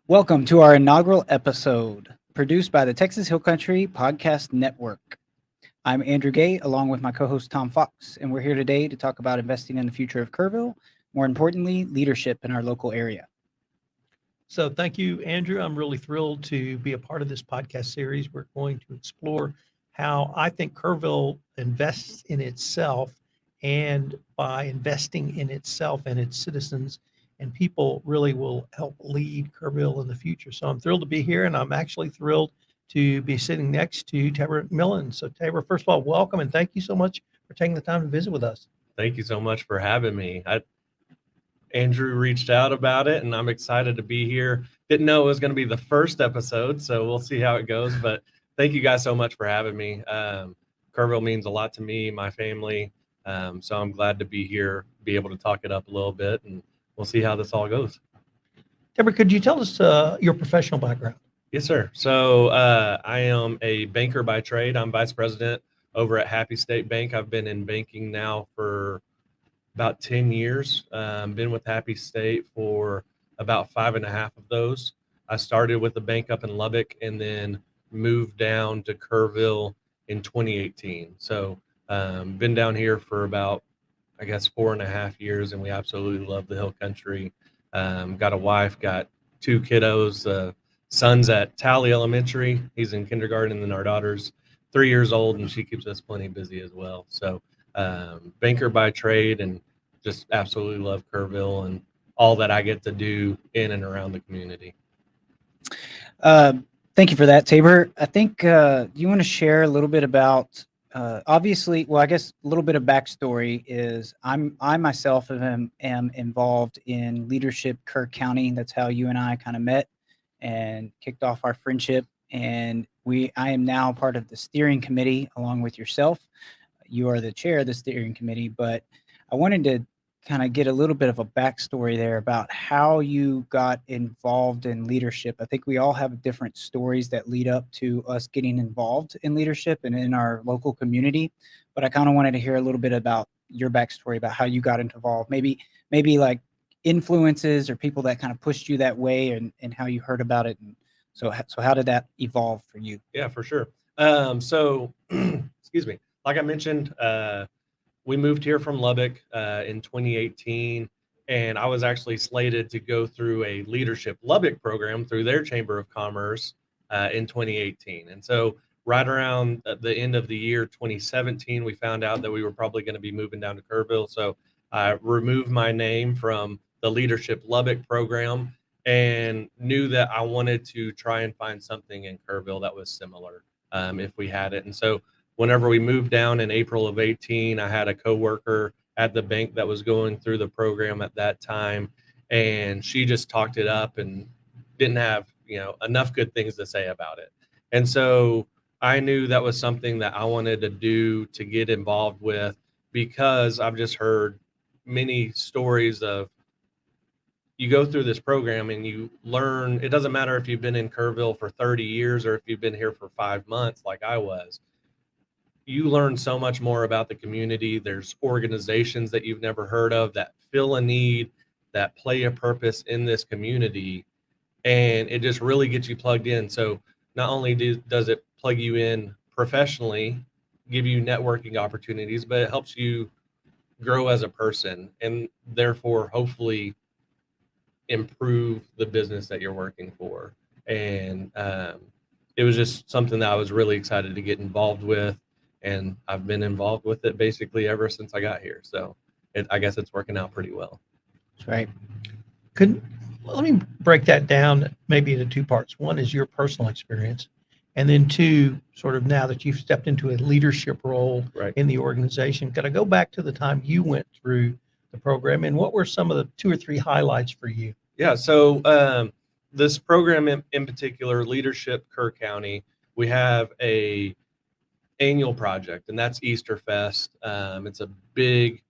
Welcome to our inaugural episode, produced by the Texas Hill Country Podcast Network. I'm Andrew Gay, along with my co host Tom Fox, and we're here today to talk about investing in the future of Kerrville, more importantly, leadership in our local area. So thank you, Andrew. I'm really thrilled to be a part of this podcast series. We're going to explore how I think Kerrville invests in itself, and by investing in itself and its citizens and people really will help lead Kerrville in the future. So I'm thrilled to be here, and I'm actually thrilled to be sitting next to Tabor McMillan. So Tabor, first of all, welcome, and thank you so much for taking the time to visit with us. Thank you so much for having me. Andrew reached out about it, and I'm excited to be here. Didn't know it was going to be the first episode, so we'll see how it goes. But thank you guys so much for having me. Kerrville means a lot to me, my family. So I'm glad to be here, be able to talk it up a little bit, and we'll see how this all goes. Tabor, could you tell us your professional background? Yes, sir. So I am a banker by trade. I'm vice president over at Happy State Bank. I've been in banking now for about 10 years. Been with Happy State for about 5.5 of those. I started with the bank up in Lubbock and then moved down to Kerrville in 2018. So been down here for about, I guess, 4.5 years, and we absolutely love the Hill Country. Got a wife, got 2 kiddos. Son's at Tally Elementary. He's in kindergarten, and then our daughter's 3 years old, and she keeps us plenty busy as well. So banker by trade, and just absolutely love Kerrville and all that I get to do in and around the community. Thank you for that, Tabor. I think you want to share a little bit about, obviously, well, I guess a little bit of backstory is I myself am involved in leadership Kerr County. That's how you and I kind of met and kicked off our friendship. And I am now part of the steering committee along with yourself. You are the chair of the steering committee, but I wanted to kind of get a little bit of a backstory there about how you got involved in leadership. I think we all have different stories that lead up to us getting involved in leadership and in our local community. But I kind of wanted to hear a little bit about your backstory about how you got involved, maybe like influences or people that kind of pushed you that way, and how you heard about it. And so how did that evolve for you? Yeah, for sure. So, excuse me. Like I mentioned, we moved here from Lubbock in 2018, and I was actually slated to go through a leadership Lubbock program through their Chamber of Commerce in 2018. And so right around the end of the year 2017, we found out that we were probably going to be moving down to Kerrville. So I removed my name from the leadership Lubbock program and knew that I wanted to try and find something in Kerrville that was similar if we had it. And so whenever we moved down in April of 18, I had a coworker at the bank that was going through the program at that time, and she just talked it up and didn't have, enough good things to say about it. And so I knew that was something that I wanted to do to get involved with, because I've just heard many stories of you go through this program and you learn. It doesn't matter if you've been in Kerrville for 30 years or if you've been here for 5 months like I was. You learn so much more about the community. There's organizations that you've never heard of that fill a need, that play a purpose in this community, and it just really gets you plugged in. So not only does it plug you in professionally, give you networking opportunities, but it helps you grow as a person and therefore hopefully improve the business that you're working for. And it was just something that I was really excited to get involved with. And I've been involved with it basically ever since I got here. So I guess it's working out pretty well. That's right. Let me break that down maybe into two parts. One is your personal experience, and then two, sort of now that you've stepped into a leadership role Right. in the organization. Could I go back to the time you went through the program, and what were some of the 2 or 3 highlights for you? Yeah. So this program in particular, Leadership Kerr County, we have a annual project, and that's Easter Fest. It's a big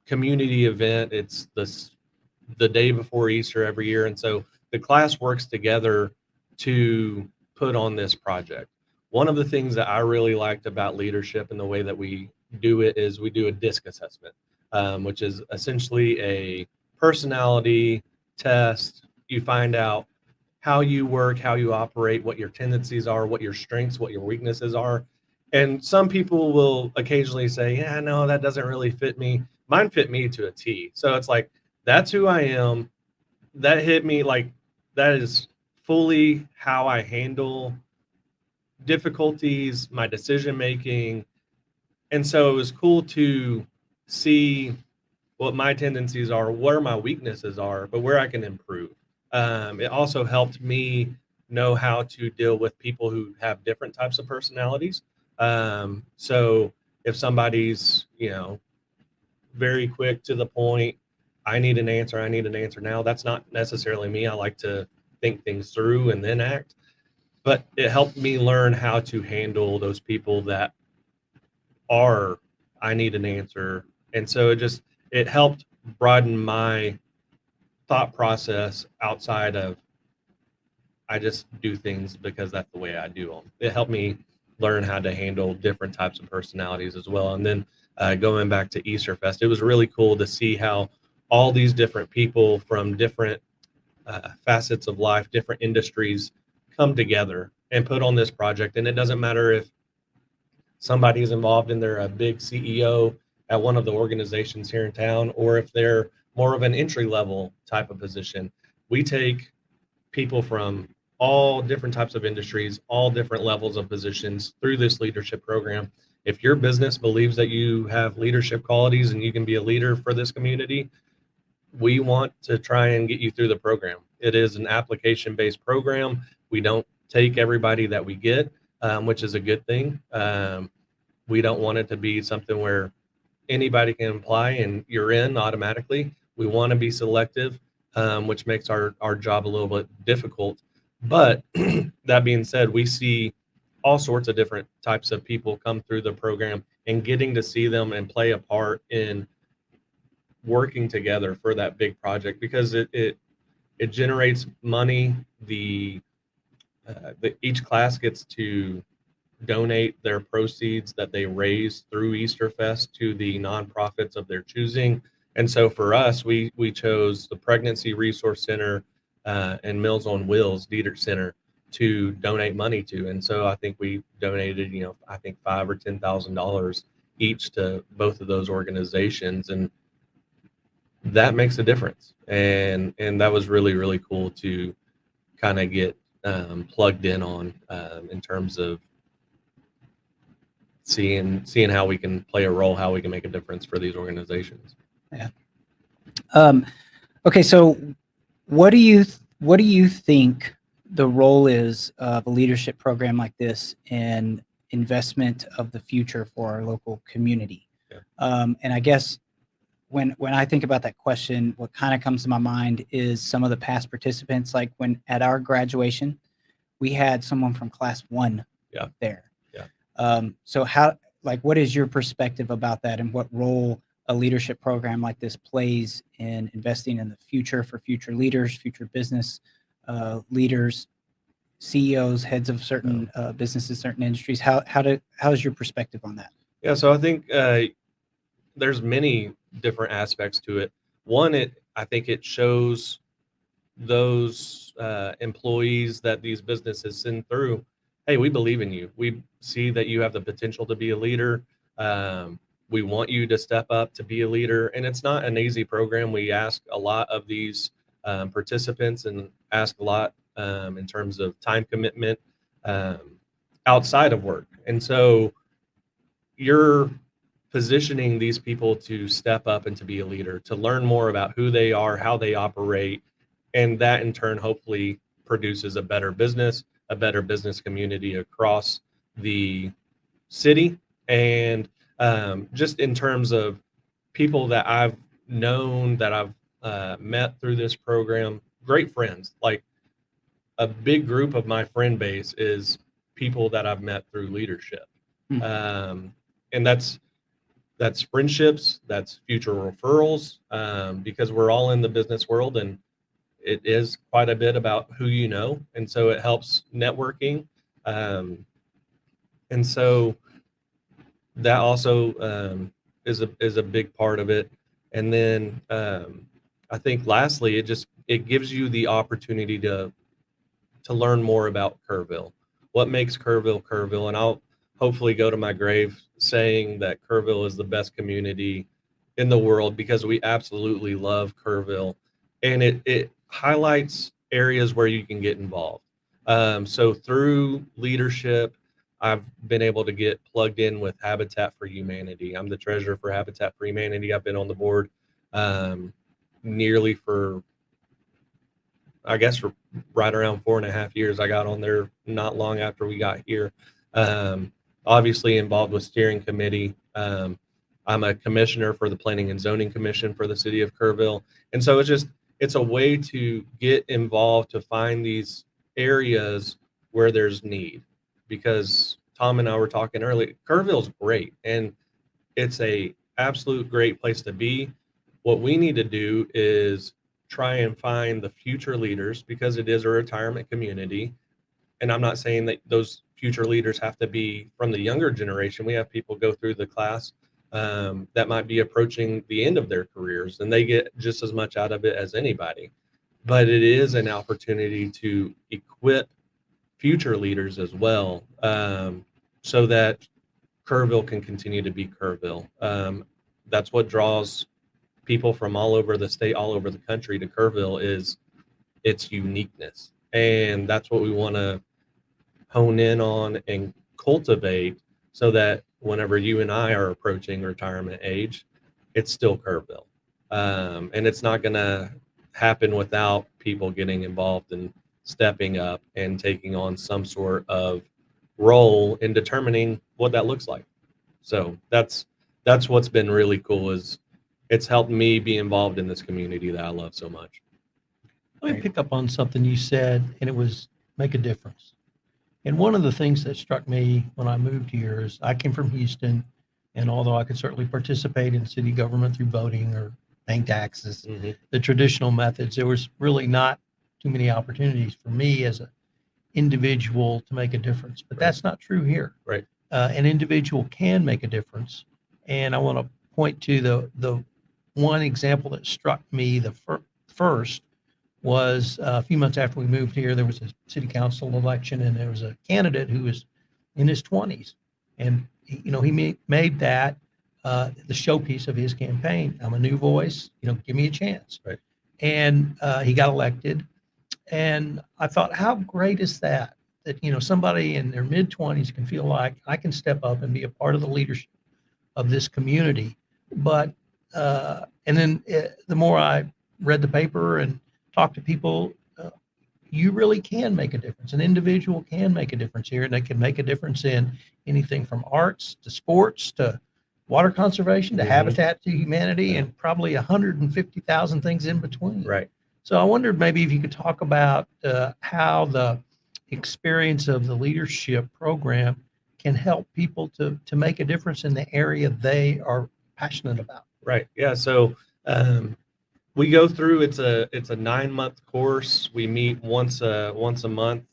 community event. It's the day before Easter every year, and so the class works together to put on this project. One of the things that I really liked about leadership and the way that we do it is we do a DISC assessment, which is essentially a personality test, you find out how you work, how you operate, what your tendencies are, what your strengths, what your weaknesses are. And some people will occasionally say, yeah, no, that doesn't really fit me. Mine fit me to a T. So it's like, that's who I am. That hit me, like, that is fully how I handle difficulties, my decision making. And so it was cool to see what my tendencies are, where my weaknesses are, but where I can improve. It also helped me know how to deal with people who have different types of personalities. So if somebody's, very quick to the point, I need an answer now. That's not necessarily me. I like to think things through and then act. But it helped me learn how to handle those people that are, I need an answer. And so it helped broaden my thought process outside of, I just do things because that's the way I do them. It helped me learn how to handle different types of personalities as well. And then going back to Easter Fest, it was really cool to see how all these different people from different facets of life, different industries come together and put on this project. And it doesn't matter if somebody's involved and they're a big CEO at one of the organizations here in town, or if they're more of an entry level type of position. We take people from all different types of industries, all different levels of positions through this leadership program. If your business believes that you have leadership qualities and you can be a leader for this community, we want to try and get you through the program. It is an application-based program. We don't take everybody that we get, which is a good thing. We don't want it to be something where anybody can apply and you're in automatically. We want to be selective, which makes our job a little bit difficult. But that being said, we see all sorts of different types of people come through the program, and getting to see them and play a part in working together for that big project, because it generates money. Each class gets to donate their proceeds that they raise through Easter Fest to the nonprofits of their choosing. And so for us, we chose the Pregnancy Resource Center and Meals on Wheels Dietrich Center to donate money to. And so I think we donated, I think $5,000 or $10,000 each to both of those organizations, and that makes a difference. And that was really, really cool to kind of get plugged in on in terms of seeing how we can play a role, how we can make a difference for these organizations. Yeah. Okay. So what do you think the role is of a leadership program like this in investment of the future for our local community? Yeah. And I guess when I think about that question, what kind of comes to my mind is some of the past participants. Like when at our graduation, we had someone from class 1 there. Yeah. So what is your perspective about that, and what role a leadership program like this plays in investing in the future for future leaders, future business leaders, CEOs, heads of certain businesses, certain industries? How's your perspective on that? Yeah. So I think there's many different aspects to it. One, I think it shows those employees that these businesses send through, hey, we believe in you. We see that you have the potential to be a leader. We want you to step up to be a leader. And it's not an easy program. We ask a lot of these participants, and ask a lot in terms of time commitment outside of work. And so you're positioning these people to step up and to be a leader, to learn more about who they are, how they operate, and that in turn hopefully produces a better business community across the city. And just in terms of people that I've known, that I've met through this program, great friends. Like, a big group of my friend base is people that I've met through leadership. And that's friendships, that's future referrals, because we're all in the business world, and it is quite a bit about who you know. And so it helps networking. And so that also is a big part of it. And then I think lastly, it just it gives you the opportunity to learn more about Kerrville. What makes Kerrville? And I'll hopefully go to my grave saying that Kerrville is the best community in the world, because we absolutely love Kerrville, and it highlights areas where you can get involved. So through leadership, I've been able to get plugged in with Habitat for Humanity. I'm the treasurer for Habitat for Humanity. I've been on the board nearly for, I guess, right around 4.5 years. I got on there not long after we got here. Obviously involved with steering committee. I'm a commissioner for the Planning and Zoning Commission for the city of Kerrville. And so it's a way to get involved, to find these areas where there's need. Because Tom and I were talking earlier, Kerrville's great, and it's a absolute great place to be. What we need to do is try and find the future leaders, because it is a retirement community. And I'm not saying that those future leaders have to be from the younger generation. We have people go through the class that might be approaching the end of their careers, and they get just as much out of it as anybody. But it is an opportunity to equip future leaders as well, so that Kerrville can continue to be Kerrville. That's what draws people from all over the state, all over the country to Kerrville, is its uniqueness. And that's what we want to hone in on and cultivate, so that whenever you and I are approaching retirement age, it's still Kerrville. And it's not going to happen without people getting involved and stepping up and taking on some sort of role in determining what that looks like. So that's what's been really cool, is it's helped me be involved in this community that I love so much. Let me pick up on something you said, and it was make a difference. And one of the things that struck me when I moved here is I came from Houston, and although I could certainly participate in city government through voting or paying taxes, the traditional methods, there was really not too many opportunities for me as an individual to make a difference. But that's not true here. Right. An individual can make a difference. And I want to point to the one example that struck me the first was a few months after we moved here. There was a city council election, and there was a candidate who was in his 20s, and he made that the showpiece of his campaign. I'm a new voice, give me a chance. Right. And he got elected, and I thought, how great is that somebody in their mid-20s can feel like I can step up and be a part of the leadership of this community. But and then the more I read the paper and talked to people, you really can make a difference. An individual can make a difference here, and they can make a difference in anything from arts to sports to water conservation to Habitat to Humanity, and probably 150,000 things in between. Right. So I wondered maybe if you could talk about how the experience of the leadership program can help people to make a difference in the area they are passionate about. Right. Yeah. So we go through, it's a 9-month course. We meet once a month.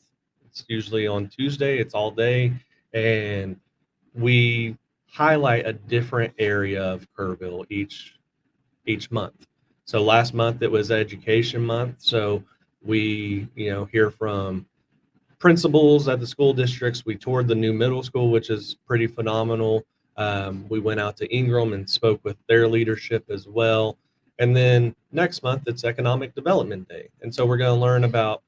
It's usually on Tuesday. It's all day, and we highlight a different area of Kerrville each month. So last month it was Education Month. So we hear from principals at the school districts. We toured the new middle school, which is pretty phenomenal. We went out to Ingram and spoke with their leadership as well. And then next month, it's Economic Development Day. And so we're going to learn about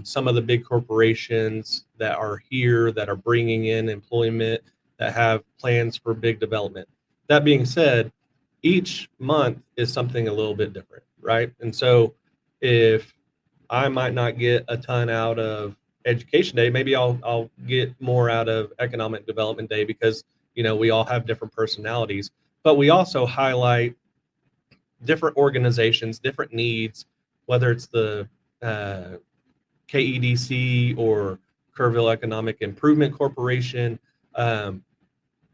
some of the big corporations that are here, that are bringing in employment, that have plans for big development. That being said, each month is something a little bit different, right? And so if I might not get a ton out of Education Day, maybe I'll get more out of Economic Development Day, because we all have different personalities. But we also highlight different organizations, different needs, whether it's the KEDC or Kerrville Economic Improvement Corporation.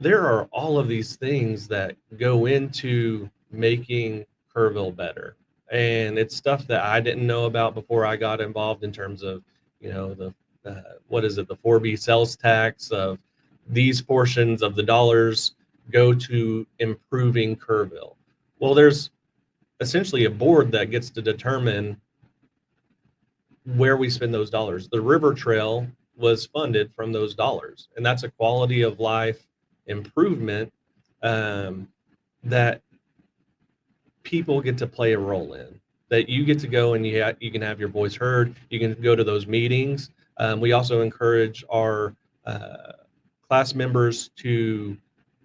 There are all of these things that go into making Kerrville better. And it's stuff that I didn't know about before I got involved, in terms of, the 4B sales tax, of these portions of the dollars go to improving Kerrville. Well, there's essentially a board that gets to determine where we spend those dollars. The river trail was funded from those dollars, and that's a quality of life improvement that people get to play a role in, that you get to go and you can have your voice heard. You can go to those meetings. We also encourage our class members to,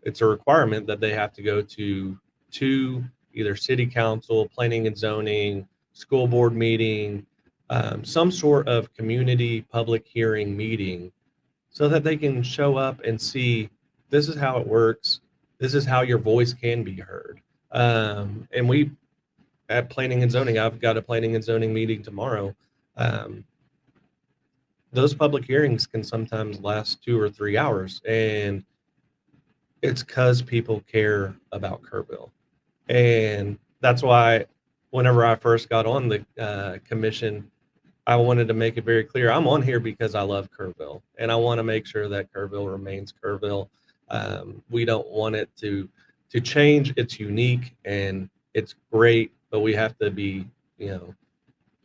it's a requirement that they have to go to either city council, planning and zoning, school board meeting, some sort of community public hearing meeting, so that they can show up and see, this is how it works. This is how your voice can be heard. And we, at planning and zoning, I've got a planning and zoning meeting tomorrow. Those public hearings can sometimes last 2 or 3 hours, and it's because people care about Kerrville. And that's why whenever I first got on the commission, I wanted to make it very clear, I'm on here because I love Kerrville, and I want to make sure that Kerrville remains Kerrville. We don't want it to change. It's unique and it's great, but we have to be,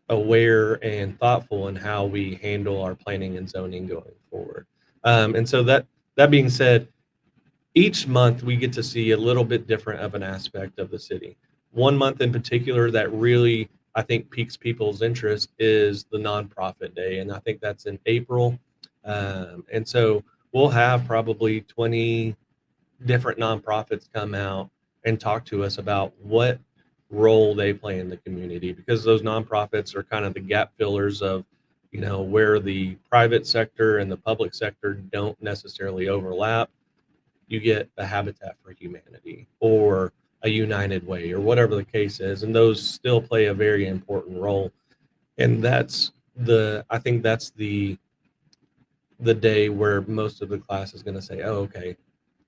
aware and thoughtful in how we handle our planning and zoning going forward. And so that being said, each month we get to see a little bit different of an aspect of the city. One month in particular that really, I think, piques people's interest is the nonprofit day, and I think that's in April. And so we'll have probably 20 different nonprofits come out and talk to us about what role they play in the community, because those nonprofits are kind of the gap fillers of, where the private sector and the public sector don't necessarily overlap. You get a Habitat for Humanity or a United Way or whatever the case is, and those still play a very important role. And I think that's the day where most of the class is going to say, oh, okay,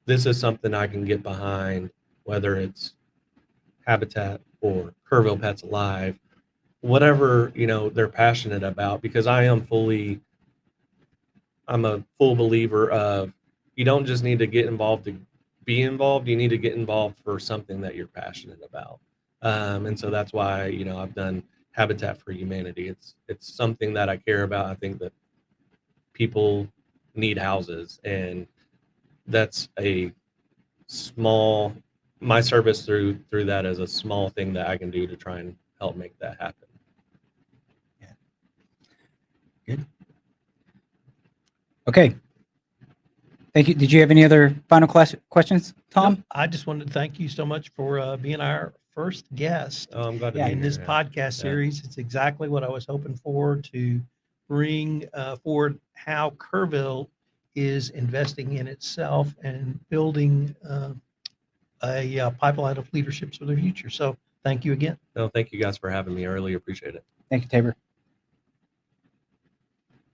this is something I can get behind, whether it's Habitat or Kerrville Pets Alive, whatever, they're passionate about, because I'm a full believer of, you don't just need to get involved to be involved. You need to get involved for something that you're passionate about. And so that's why, I've done Habitat for Humanity. It's something that I care about. I think that people need houses, and that's my service through that is a small thing that I can do to try and help make that happen. Yeah. Good. Okay. Thank you. Did you have any other final questions, Tom? Nope. I just wanted to thank you so much for being our first guest I'm glad to be in here. this podcast series. It's exactly what I was hoping for, to bring forward how Kerrville is investing in itself and building a pipeline of leaderships for the future. So thank you again. No, thank you guys for having me. I really appreciate it. Thank you, Tabor.